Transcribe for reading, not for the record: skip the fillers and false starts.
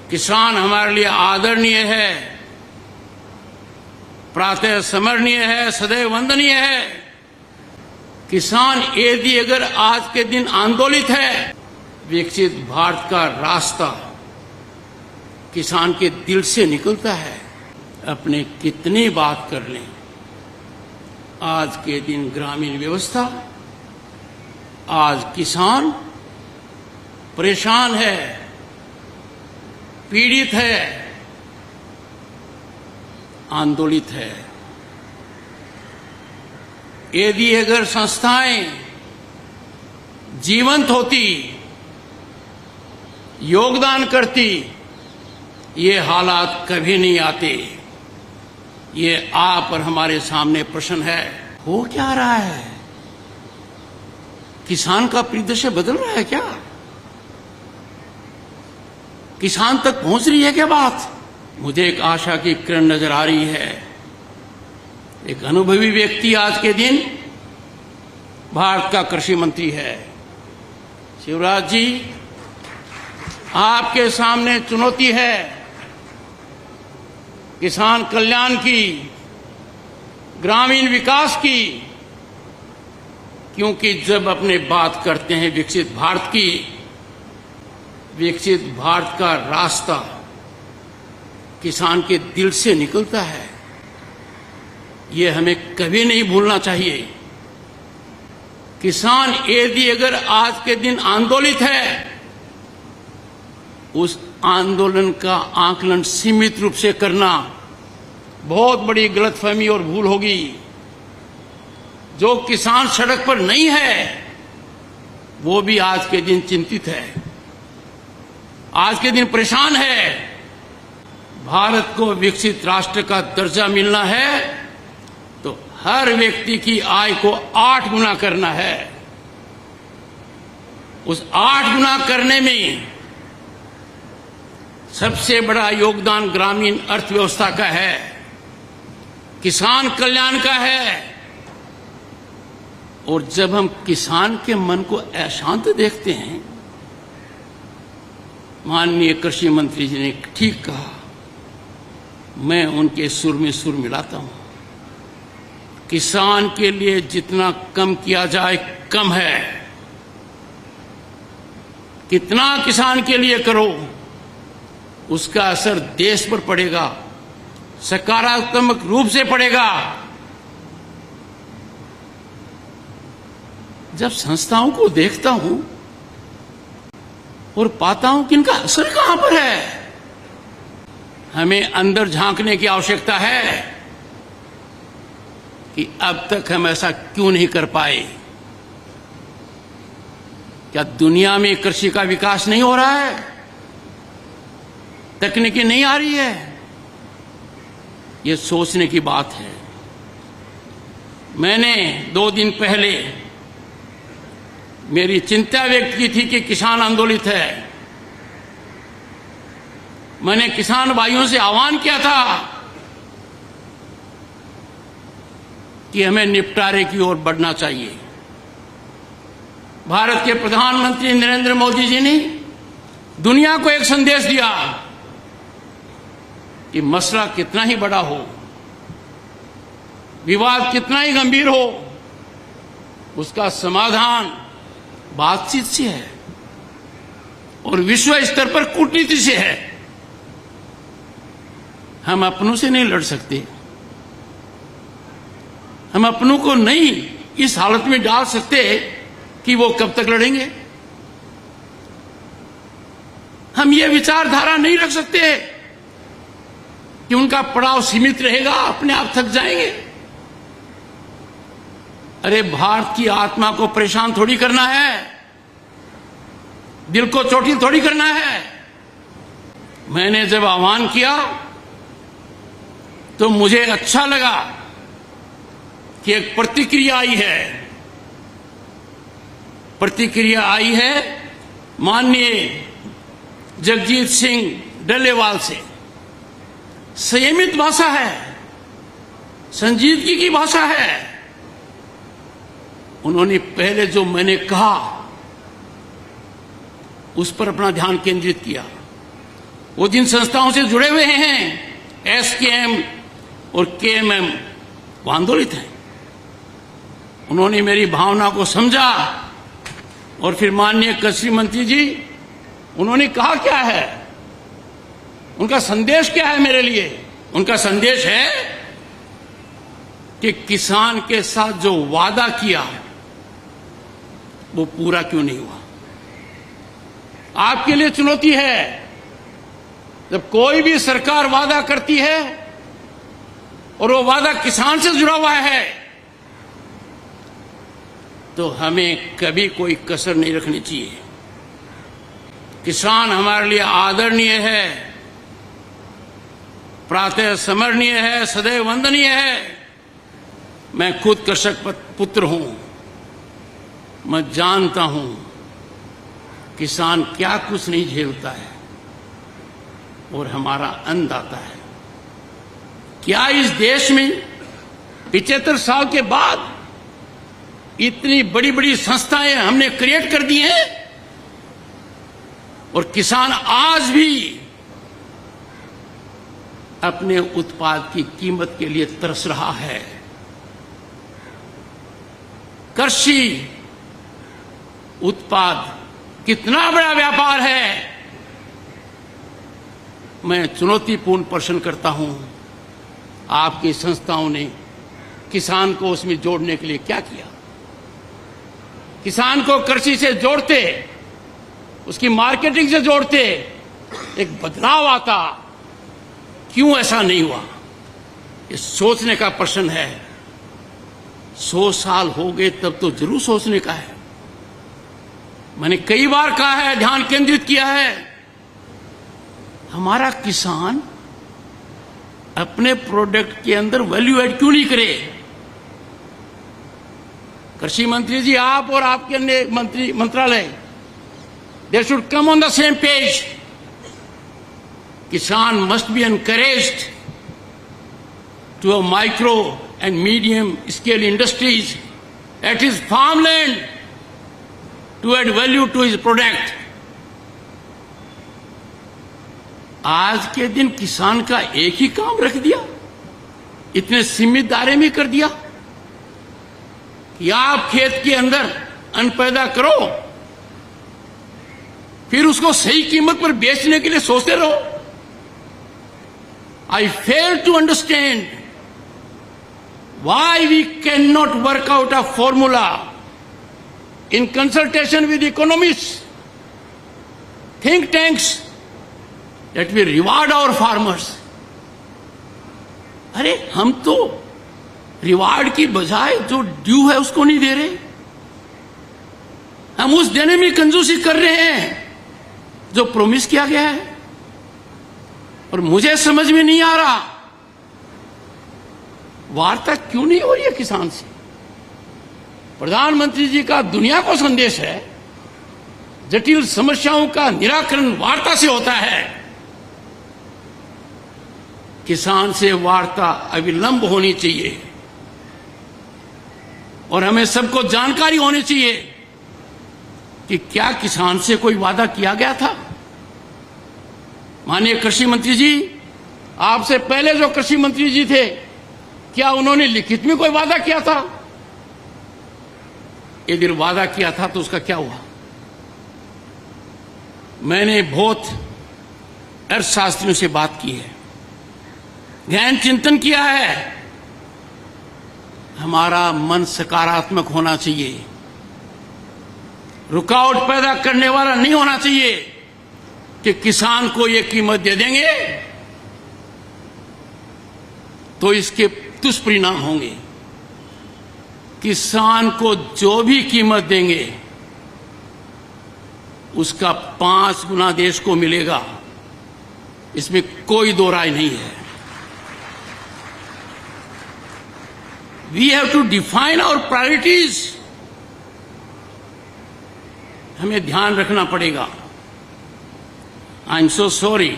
किसान हमारे लिए आदरणीय है, प्रातः स्मरणीय है, सदैव वंदनीय है। किसान यदि अगर आज के दिन आंदोलित है, विकसित भारत का रास्ता किसान के दिल से निकलता है। अपने कितनी बात कर लें, आज के दिन ग्रामीण व्यवस्था, आज किसान परेशान है, पीड़ित है, आंदोलित है। यदि अगर संस्थाएं जीवंत होती, योगदान करती, ये हालात कभी नहीं आते। ये आप और हमारे सामने प्रश्न है, हो क्या रहा है? किसान का परिदृश्य बदल रहा है क्या? किसान तक पहुंच रही है क्या बात? मुझे एक आशा की किरण नजर आ रही है। एक अनुभवी व्यक्ति आज के दिन भारत का कृषि मंत्री है। शिवराज जी, आपके सामने चुनौती है किसान कल्याण की, ग्रामीण विकास की, क्योंकि जब अपने बात करते हैं विकसित भारत की, विकसित भारत का रास्ता किसान के दिल से निकलता है। ये हमें कभी नहीं भूलना चाहिए। किसान यदि अगर आज के दिन आंदोलित है, उस आंदोलन का आकलन सीमित रूप से करना बहुत बड़ी गलतफहमी और भूल होगी। जो किसान सड़क पर नहीं है, वो भी आज के दिन चिंतित है, आज के दिन परेशान है। भारत को विकसित राष्ट्र का दर्जा मिलना है तो हर व्यक्ति की आय को 8 गुना करना है। उस 8 गुना करने में सबसे बड़ा योगदान ग्रामीण अर्थव्यवस्था का है, किसान कल्याण का है। और जब हम किसान के मन को अशांत देखते हैं, माननीय कृषि मंत्री जी ने ठीक कहा, मैं उनके सुर में सुर मिलाता हूं। किसान के लिए जितना कम किया जाए कम है। कितना किसान के लिए करो, उसका असर देश पर पड़ेगा, सकारात्मक रूप से पड़ेगा। जब संस्थाओं को देखता हूं और पाता हूं कि इनका असर कहां पर है, हमें अंदर झांकने की आवश्यकता है कि अब तक हम ऐसा क्यों नहीं कर पाए। क्या दुनिया में कृषि का विकास नहीं हो रहा है? तकनीकी नहीं आ रही है? ये सोचने की बात है। मैंने 2 दिन पहले मेरी चिंता व्यक्त की थी कि किसान आंदोलित है। मैंने किसान भाइयों से आह्वान किया था कि हमें निपटारे की ओर बढ़ना चाहिए। भारत के प्रधानमंत्री नरेंद्र मोदी जी ने दुनिया को एक संदेश दिया कि मसला कितना ही बड़ा हो, विवाद कितना ही गंभीर हो, उसका समाधान बातचीत से है और विश्व स्तर पर कूटनीति से है। हम अपनों से नहीं लड़ सकते, हम अपनों को नहीं इस हालत में डाल सकते कि वो कब तक लड़ेंगे। हम ये विचारधारा नहीं रख सकते कि उनका पड़ाव सीमित रहेगा, अपने आप थक जाएंगे। अरे भारत की आत्मा को परेशान थोड़ी करना है, दिल को चोटिल थोड़ी करना है। मैंने जब आह्वान किया तो मुझे अच्छा लगा कि एक प्रतिक्रिया आई है। प्रतिक्रिया आई है माननीय जगजीत सिंह डल्लेवाल से। संयमित भाषा है, संजीदगी की भाषा है। उन्होंने पहले जो मैंने कहा उस पर अपना ध्यान केंद्रित किया। वो जिन संस्थाओं से जुड़े हुए हैं, एसकेएम और केएमएम, वो आंदोलित हैं। उन्होंने मेरी भावना को समझा और फिर माननीय कृषि मंत्री जी, उन्होंने कहा क्या है, उनका संदेश क्या है मेरे लिए? उनका संदेश है कि किसान के साथ जो वादा किया वो पूरा क्यों नहीं हुआ। आपके लिए चुनौती है, जब कोई भी सरकार वादा करती है और वो वादा किसान से जुड़ा हुआ है, तो हमें कभी कोई कसर नहीं रखनी चाहिए। किसान हमारे लिए आदरणीय है, प्रातः स्मरणीय है, सदैव वंदनीय है। मैं खुद कृषक पुत्र हूं, मैं जानता हूं किसान क्या कुछ नहीं झेलता है और हमारा अन्नदाता है। क्या इस देश में 75 साल के बाद इतनी बड़ी बड़ी संस्थाएं हमने क्रिएट कर दी हैं और किसान आज भी अपने उत्पाद की कीमत के लिए तरस रहा है। कृषि उत्पाद कितना बड़ा व्यापार है। मैं चुनौतीपूर्ण प्रश्न करता हूं, आपकी संस्थाओं ने किसान को उसमें जोड़ने के लिए क्या किया? किसान को कृषि से जोड़ते, उसकी मार्केटिंग से जोड़ते, एक बदलाव आता। क्यों ऐसा नहीं हुआ? ये सोचने का प्रश्न है। 100 साल हो गए तब तो जरूर सोचने का है। मैंने कई बार कहा है, ध्यान केंद्रित किया है, हमारा किसान अपने प्रोडक्ट के अंदर वैल्यू ऐड क्यों नहीं करे? कृषि मंत्री जी, आप और आपके अन्य मंत्रालय, they should come on the same page. Kisan must be encouraged to have micro and medium scale industries at his farmland to add value to his product. आज के दिन किसान का एक ही काम रख दिया, इतने सीमित दायरे में कर दिया कि आप खेत के अंदर अन्न पैदा करो, फिर उसको सही कीमत पर बेचने के लिए सोचते रहो। I fail to understand why we cannot work out a formula in consultation with economists, think tanks, that we reward our farmers. अरे हम तो रिवार्ड की बजाय जो ड्यू है उसको नहीं दे रहे, हम उस देने में कंजूसी कर रहे हैं जो प्रॉमिस किया गया है। और मुझे समझ में नहीं आ रहा वार्ता क्यों नहीं हो रही है किसान से। प्रधानमंत्री जी का दुनिया को संदेश है, जटिल समस्याओं का निराकरण वार्ता से होता है। किसान से वार्ता अविलंब होनी चाहिए और हमें सबको जानकारी होनी चाहिए कि क्या किसान से कोई वादा किया गया था। माननीय कृषि मंत्री जी, आपसे पहले जो कृषि मंत्री जी थे, क्या उन्होंने लिखित में कोई वादा किया था? यदि वादा किया था तो उसका क्या हुआ? मैंने बहुत अर्थशास्त्रियों से बात की है, गहन चिंतन किया है। हमारा मन सकारात्मक होना चाहिए, रुकावट पैदा करने वाला नहीं होना चाहिए कि किसान को ये कीमत दे देंगे तो इसके दुष्परिणाम होंगे। किसान को जो भी कीमत देंगे उसका 5 गुना देश को मिलेगा, इसमें कोई दो राय नहीं है। We have to define our priorities. हमें ध्यान रखना पड़ेगा। I am so sorry